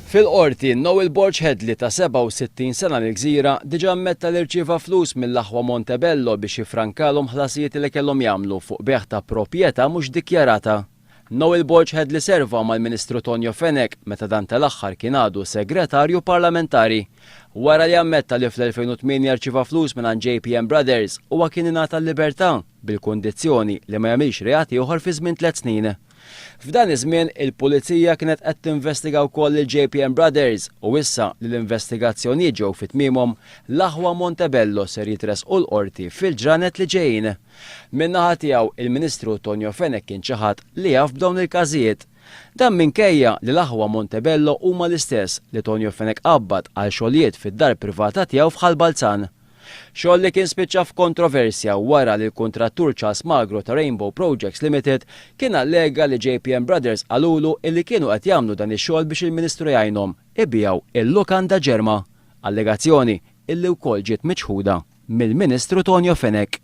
Fil-qorti, Noel Borchheadley ta' 67 sena l-Gżira diġà ammetta li rċieva flus mill-Aħwa Montebello biex jifrankalhom ħlasijiet li kellhom jagħmlu fuq beħ ta' proprjetà mhux dikjarata. Noel Borchheadley serva mal-Ministru Tonio Fenech meta dan tal-aħħar kien għadu segretarju parlamentari. Wara li ammetta li fl-2008 rċieva flus minn JPM Brothers huwa kien ingħata l-libertà bil-kundizzjoni li ma jagħmilx reati oħra fi żmien 3 snin. F'dan iż-żmien il-Pulizija kienet qed tinvestiga wkoll il-JPM Brothers u issa li l-investigazzjonijiet ġew fit-tmiemhom l-Aħwa Montebello ser jitresqu l-qorti fil-ġranet li ġejjin. Min-naħa tiegħu il-Ministru Tonio Fenech kien xi ħadd li jaf b'dawn il-każijiet. Dan minkejja li l-Aħwa Montebello huma l-istess li Tonio Fenech qabbad għal xogħlijiet fid-dar privata tiegħu f'Ħalbalzan. Xogħol li kien spiċċa f'kontroversja wara li l-kuntrattur Charles Magro ta' Rainbow Projects Limited kien allega li JPM Brothers qalulu illi kienu qed jagħmlu dan ix-xogħol biex il-Ministru jgħinhom ibijaw il-lukanda ġerma. Allegazzjoni illi wkoll ġiet miċħuda mill-Ministru Tonio Fenech.